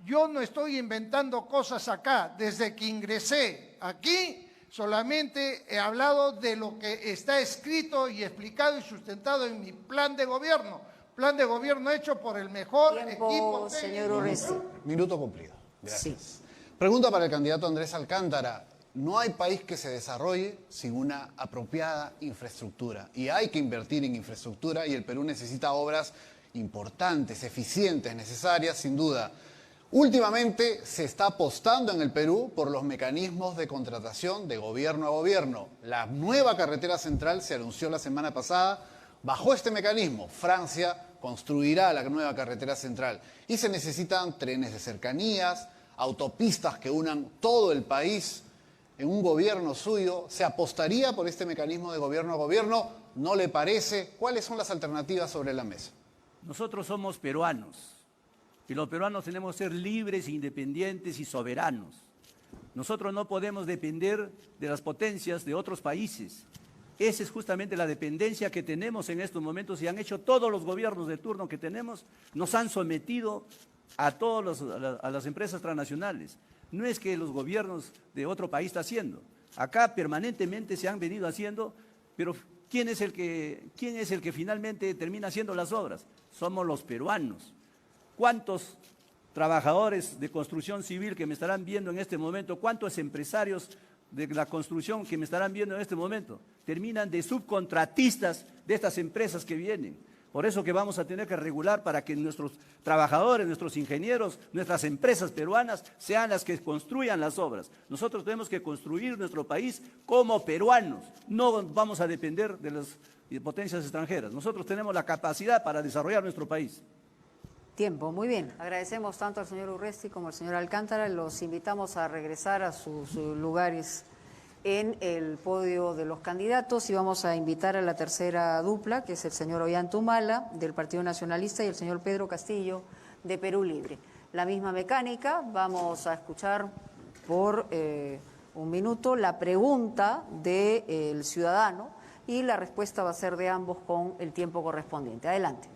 Speaker 7: Yo no estoy inventando cosas acá. Desde que ingresé aquí, solamente he hablado de lo que está escrito y explicado y sustentado en mi plan de gobierno. Plan de gobierno hecho por el mejor equipo técnico.
Speaker 2: Señor Urresti.
Speaker 1: Minuto cumplido. Gracias.
Speaker 2: Sí.
Speaker 1: Pregunta para el candidato Andrés Alcántara. No hay país que se desarrolle sin una apropiada infraestructura. Y hay que invertir en infraestructura y el Perú necesita obras importantes, eficientes, necesarias, sin duda. Últimamente se está apostando en el Perú por los mecanismos de contratación de gobierno a gobierno. La nueva carretera central se anunció la semana pasada. Bajo este mecanismo, Francia construirá la nueva carretera central y se necesitan trenes de cercanías, autopistas que unan todo el país. En un gobierno suyo, ¿se apostaría por este mecanismo de gobierno a gobierno? ¿No le parece? ¿Cuáles son las alternativas sobre la mesa?
Speaker 5: Nosotros somos peruanos y los peruanos tenemos que ser libres, independientes y soberanos. Nosotros no podemos depender de las potencias de otros países. Esa es justamente la dependencia que tenemos en estos momentos y han hecho todos los gobiernos de turno que tenemos, nos han sometido a las empresas transnacionales. No es que los gobiernos de otro país están haciendo. Acá permanentemente se han venido haciendo, pero ¿quién es el que finalmente termina haciendo las obras? Somos los peruanos. ¿Cuántos trabajadores de construcción civil que me estarán viendo en este momento, cuántos empresarios de la construcción que me estarán viendo en este momento terminan de subcontratistas de estas empresas que vienen? Por eso que vamos a tener que regular para que nuestros trabajadores, nuestros ingenieros, nuestras empresas peruanas sean las que construyan las obras. Nosotros tenemos que construir nuestro país como peruanos. No vamos a depender de las potencias extranjeras. Nosotros tenemos la capacidad para desarrollar nuestro país.
Speaker 2: Tiempo, muy bien. Agradecemos tanto al señor Urresti como al señor Alcántara. Los invitamos a regresar a sus lugares en el podio de los candidatos y vamos a invitar a la tercera dupla, que es el señor Ollantumala, del Partido Nacionalista, y el señor Pedro Castillo, de Perú Libre. La misma mecánica, vamos a escuchar por un minuto la pregunta del ciudadano y la respuesta va a ser de ambos con el tiempo correspondiente. Adelante.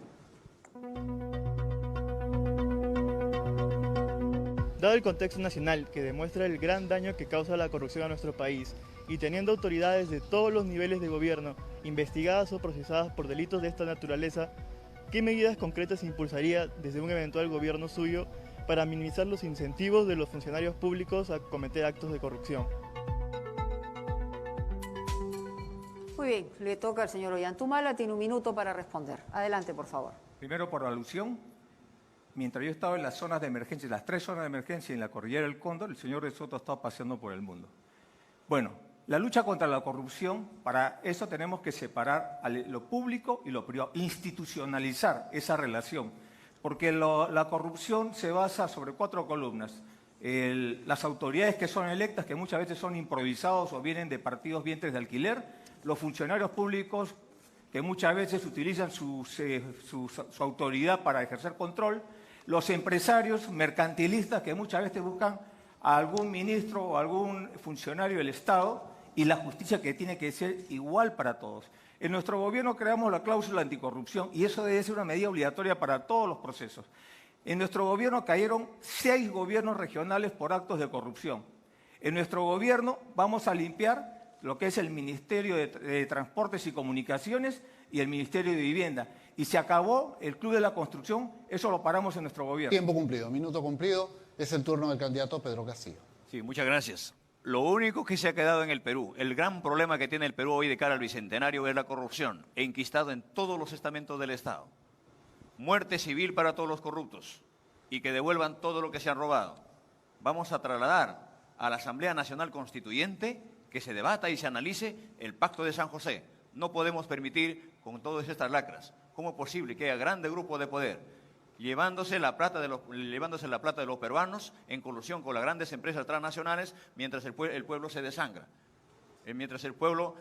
Speaker 10: Dado el contexto nacional que demuestra el gran daño que causa la corrupción a nuestro país y teniendo autoridades de todos los niveles de gobierno investigadas o procesadas por delitos de esta naturaleza, ¿qué medidas concretas impulsaría desde un eventual gobierno suyo para minimizar los incentivos de los funcionarios públicos a cometer actos de corrupción?
Speaker 2: Muy bien, le toca al señor Ollantumala, tiene un minuto para responder. Adelante, por favor.
Speaker 3: Primero, por alusión. Mientras yo estaba en las zonas de emergencia, las 3 zonas de emergencia en la cordillera del Cóndor, el señor de Soto estaba paseando por el mundo. Bueno, la lucha contra la corrupción, para eso tenemos que separar lo público y lo privado, institucionalizar esa relación, porque la corrupción se basa sobre 4 columnas. Las autoridades que son electas, que muchas veces son improvisados o vienen de partidos vientres de alquiler, los funcionarios públicos que muchas veces utilizan su autoridad para ejercer control, los empresarios mercantilistas que muchas veces buscan a algún ministro o algún funcionario del Estado y la justicia que tiene que ser igual para todos. En nuestro gobierno creamos la cláusula anticorrupción y eso debe ser una medida obligatoria para todos los procesos. En nuestro gobierno cayeron 6 gobiernos regionales por actos de corrupción. En nuestro gobierno vamos a limpiar lo que es el Ministerio de Transportes y Comunicaciones y el Ministerio de Vivienda. Y se acabó el Club de la Construcción, eso lo paramos en nuestro gobierno.
Speaker 1: Tiempo cumplido, minuto cumplido, es el turno del candidato Pedro Castillo.
Speaker 4: Sí, muchas gracias. Lo único que se ha quedado en el Perú, el gran problema que tiene el Perú hoy de cara al Bicentenario es la corrupción, enquistado en todos los estamentos del Estado. Muerte civil para todos los corruptos y que devuelvan todo lo que se han robado. Vamos a trasladar a la Asamblea Nacional Constituyente que se debata y se analice el Pacto de San José. No podemos permitir con todas estas lacras. ¿Cómo es posible que haya grandes grupos de poder llevándose la plata de los peruanos en colusión con las grandes empresas transnacionales mientras el pueblo se desangra? Mientras el pueblo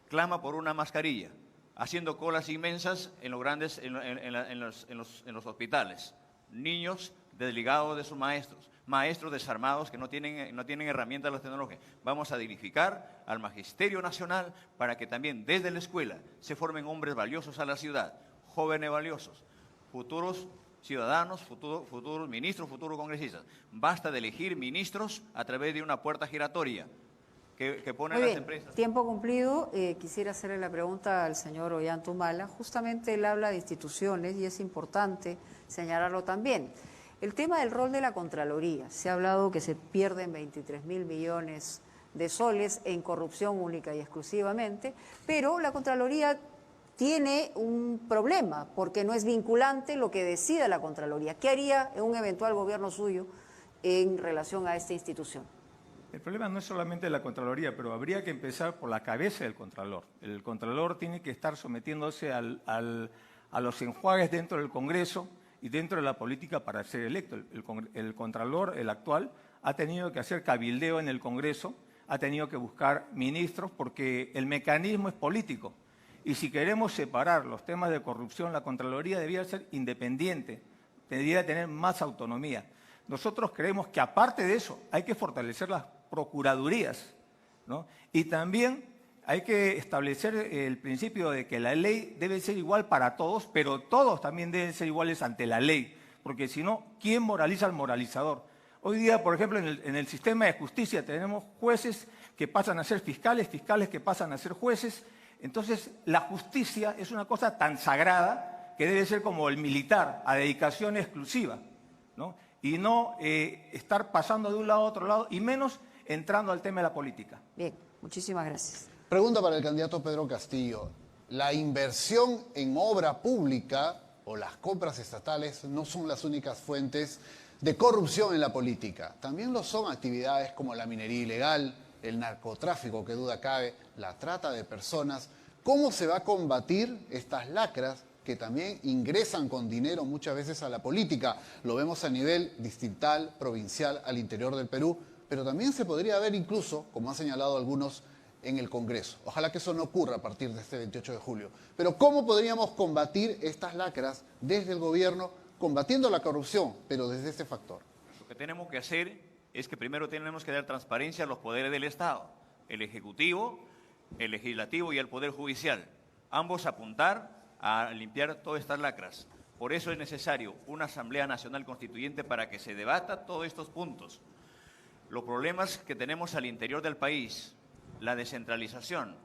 Speaker 4: clama por una mascarilla, haciendo colas inmensas en los hospitales. Niños desligados de sus maestros, maestros desarmados que no tienen herramientas de las tecnologías. Vamos a dignificar al Magisterio Nacional para que también desde la escuela se formen hombres valiosos a la ciudad, jóvenes valiosos, futuros ciudadanos, futuros ministros, futuros congresistas. Basta de elegir ministros a través de una puerta giratoria que ponen las empresas.
Speaker 2: Tiempo cumplido. Quisiera hacerle la pregunta al señor Ollantumala. Justamente él habla de instituciones y es importante señalarlo también. El tema del rol de la Contraloría. Se ha hablado que se pierden 23.000 millones de soles en corrupción única y exclusivamente, pero la Contraloría tiene un problema, porque no es vinculante lo que decida la Contraloría. ¿Qué haría en un eventual gobierno suyo en relación a esta institución?
Speaker 3: El problema no es solamente la Contraloría, pero habría que empezar por la cabeza del Contralor. El Contralor tiene que estar sometiéndose a los enjuagues dentro del Congreso y dentro de la política para ser electo. El Contralor, el actual, ha tenido que hacer cabildeo en el Congreso, ha tenido que buscar ministros porque el mecanismo es político. Y si queremos separar los temas de corrupción, la Contraloría debería ser independiente, debería tener más autonomía. Nosotros creemos que aparte de eso hay que fortalecer las procuradurías, ¿no? Y también hay que establecer el principio de que la ley debe ser igual para todos, pero todos también deben ser iguales ante la ley, porque si no, ¿quién moraliza al moralizador? Hoy día, por ejemplo, en el sistema de justicia tenemos jueces que pasan a ser fiscales, fiscales que pasan a ser jueces. Entonces, la justicia es una cosa tan sagrada que debe ser como el militar, a dedicación exclusiva, ¿no? Y no estar pasando de un lado a otro lado, y menos entrando al tema de la política.
Speaker 2: Bien, muchísimas gracias.
Speaker 1: Pregunta para el candidato Pedro Castillo. ¿La inversión en obra pública o las compras estatales no son las únicas fuentes de corrupción en la política? También lo son actividades como la minería ilegal, el narcotráfico, que duda cabe, la trata de personas. ¿Cómo se va a combatir estas lacras que también ingresan con dinero muchas veces a la política? Lo vemos a nivel distrital, provincial, al interior del Perú, pero también se podría ver incluso, como han señalado algunos, en el Congreso. Ojalá que eso no ocurra a partir de este 28 de julio. Pero ¿cómo podríamos combatir estas lacras desde el gobierno, combatiendo la corrupción, pero desde este factor?
Speaker 4: Lo que tenemos que hacer es que primero tenemos que dar transparencia a los poderes del Estado, el Ejecutivo, el Legislativo y el Poder Judicial. Ambos apuntar a limpiar todas estas lacras. Por eso es necesario una Asamblea Nacional Constituyente para que se debata todos estos puntos. Los problemas que tenemos al interior del país, la descentralización.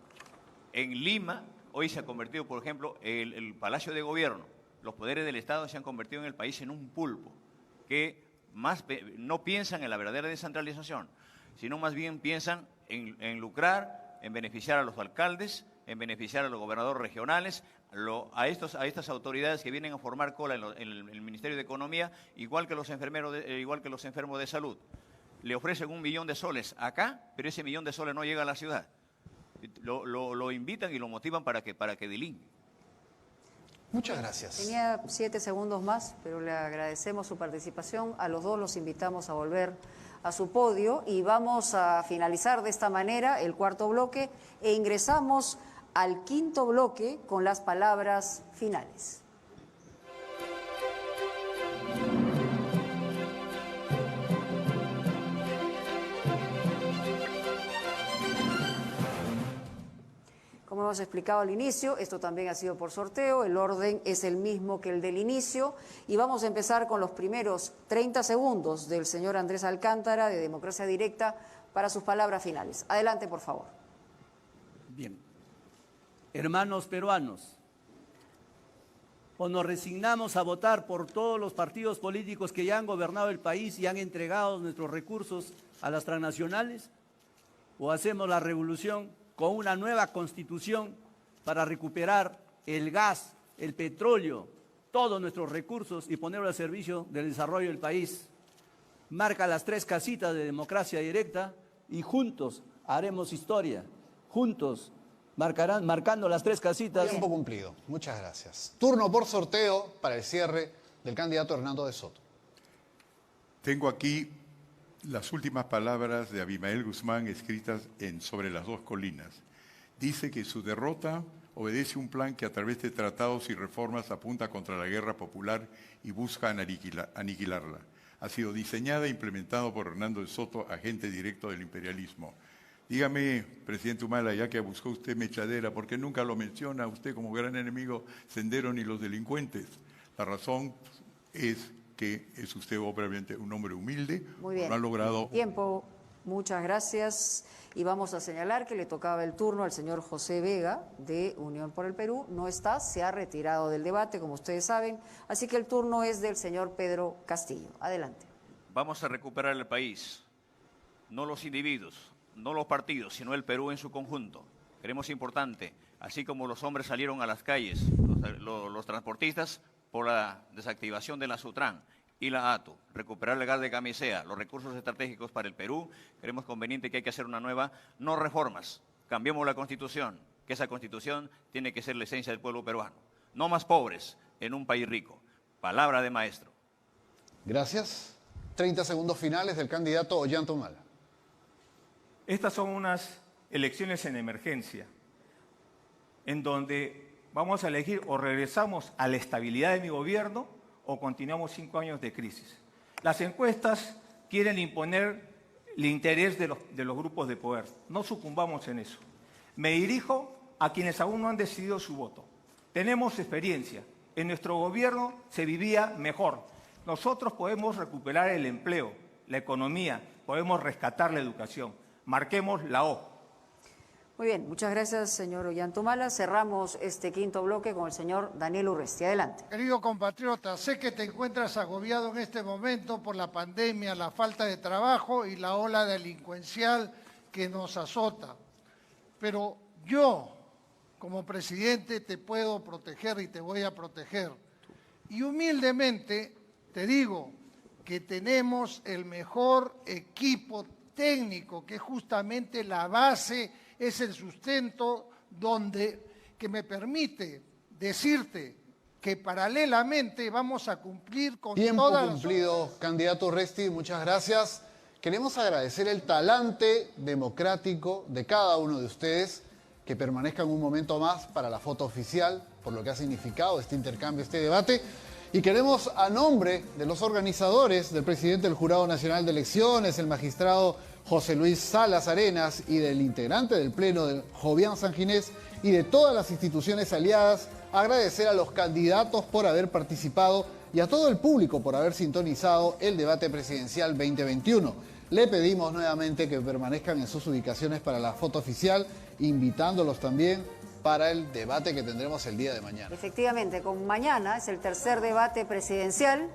Speaker 4: En Lima, hoy se ha convertido, por ejemplo, el Palacio de Gobierno. Los poderes del Estado se han convertido en el país en un pulpo, que no piensan en la verdadera descentralización, sino más bien piensan en lucrar, en beneficiar a los alcaldes, en beneficiar a los gobernadores regionales, a estas autoridades que vienen a formar cola en el Ministerio de Economía, igual que los enfermos de salud. Le ofrecen 1 millón de soles acá, pero ese 1 millón de soles no llega a la ciudad. Lo invitan y lo motivan para que delinque.
Speaker 1: Muchas gracias.
Speaker 2: Tenía 7 segundos más, pero le agradecemos su participación. A los dos los invitamos a volver a su podio y vamos a finalizar de esta manera el cuarto bloque e ingresamos al quinto bloque con las palabras finales. Como hemos explicado al inicio, esto también ha sido por sorteo, el orden es el mismo que el del inicio y vamos a empezar con los primeros 30 segundos del señor Andrés Alcántara de Democracia Directa para sus palabras finales. Adelante, por favor.
Speaker 5: Bien. Hermanos peruanos, o nos resignamos a votar por todos los partidos políticos que ya han gobernado el país y han entregado nuestros recursos a las transnacionales, o hacemos la revolución con una nueva constitución para recuperar el gas, el petróleo, todos nuestros recursos y ponerlo al servicio del desarrollo del país. Marca las 3 casitas de Democracia Directa y juntos haremos historia, juntos marcando las 3 casitas.
Speaker 1: Tiempo cumplido. Muchas gracias. Turno por sorteo para el cierre del candidato Hernando de Soto.
Speaker 6: Tengo aquí las últimas palabras de Abimael Guzmán escritas en Sobre las 2 colinas. Dice que su derrota obedece un plan que a través de tratados y reformas apunta contra la guerra popular y busca aniquilarla. Ha sido diseñada e implementada por Hernando de Soto, agente directo del imperialismo. Dígame, presidente Humala, ya que buscó usted mechadera, ¿por qué nunca lo menciona usted como gran enemigo Sendero ni los delincuentes? La razón es que es usted obviamente un hombre humilde.
Speaker 2: Muy bien.
Speaker 6: No ha logrado...
Speaker 2: Tiempo. Muchas gracias. Y vamos a señalar que le tocaba el turno al señor José Vega de Unión por el Perú. No está, se ha retirado del debate, como ustedes saben. Así que el turno es del señor Pedro Castillo. Adelante.
Speaker 4: Vamos a recuperar el país, no los individuos, no los partidos, sino el Perú en su conjunto. Creemos importante Así como los hombres salieron a las calles, los transportistas, por la desactivación de la SUTRAN y la ATU, recuperar el gas de camisea, los recursos estratégicos para el Perú, creemos conveniente que hay que hacer una nueva, no reformas, cambiemos la Constitución, que esa Constitución tiene que ser la esencia del pueblo peruano. No más pobres en un país rico. Palabra de maestro.
Speaker 1: Gracias. 30 segundos finales del candidato Ollantumala.
Speaker 3: Estas son unas elecciones en emergencia, en donde vamos a elegir o regresamos a la estabilidad de mi gobierno o continuamos 5 años de crisis. Las encuestas quieren imponer el interés de los grupos de poder. No sucumbamos en eso. Me dirijo a quienes aún no han decidido su voto. Tenemos experiencia. En nuestro gobierno se vivía mejor. Nosotros podemos recuperar el empleo, la economía, podemos rescatar la educación. Marquemos la O.
Speaker 2: Muy bien, muchas gracias, señor Ollantumala. Cerramos este quinto bloque con el señor Daniel Urresti. Adelante.
Speaker 7: Querido compatriota, sé que te encuentras agobiado en este momento por la pandemia, la falta de trabajo y la ola delincuencial que nos azota. Pero yo, como presidente, te puedo proteger y te voy a proteger. Y humildemente te digo que tenemos el mejor equipo técnico, que es justamente la base, es el sustento que me permite decirte que paralelamente vamos a cumplir con
Speaker 1: Tiempo
Speaker 7: todas
Speaker 1: cumplido, candidato Urresti, muchas gracias. Queremos agradecer el talante democrático de cada uno de ustedes, que permanezcan un momento más para la foto oficial, por lo que ha significado este intercambio, este debate. Y queremos, a nombre de los organizadores, del presidente del Jurado Nacional de Elecciones, el magistrado José Luis Salas Arenas, y del integrante del Pleno, Jovian Sanginés, y de todas las instituciones aliadas, agradecer a los candidatos por haber participado y a todo el público por haber sintonizado el debate presidencial 2021. Le pedimos nuevamente que permanezcan en sus ubicaciones para la foto oficial, invitándolos también para el debate que tendremos el día de mañana.
Speaker 2: Efectivamente, con mañana es el tercer debate presidencial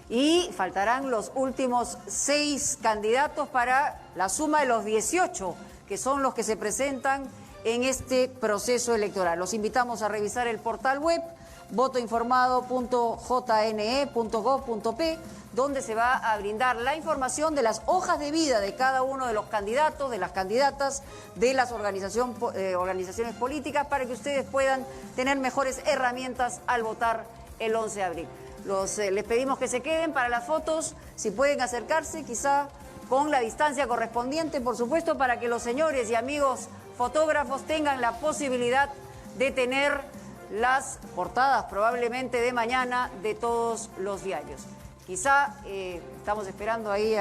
Speaker 2: y faltarán los últimos 6 candidatos para la suma de los 18, que son los que se presentan en este proceso electoral. Los invitamos a revisar el portal web votoinformado.jne.gov.p, donde se va a brindar la información de las hojas de vida de cada uno de los candidatos, de las candidatas, de las organizaciones políticas, para que ustedes puedan tener mejores herramientas al votar el 11 de abril. Les pedimos que se queden para las fotos, si pueden acercarse, quizá con la distancia correspondiente, por supuesto, para que los señores y amigos fotógrafos tengan la posibilidad de tener las portadas probablemente de mañana de todos los diarios. Quizá estamos esperando ahí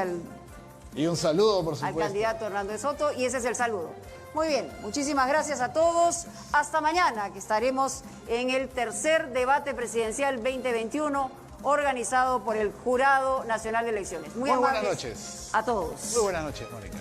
Speaker 1: y un saludo, por supuesto,
Speaker 2: al candidato Hernando de Soto, y ese es el saludo. Muy bien, muchísimas gracias a todos. Hasta mañana, que estaremos en el tercer debate presidencial 2021 organizado por el Jurado Nacional de Elecciones.
Speaker 1: Muy buenas noches
Speaker 2: a todos.
Speaker 1: Muy buenas noches, Mónica.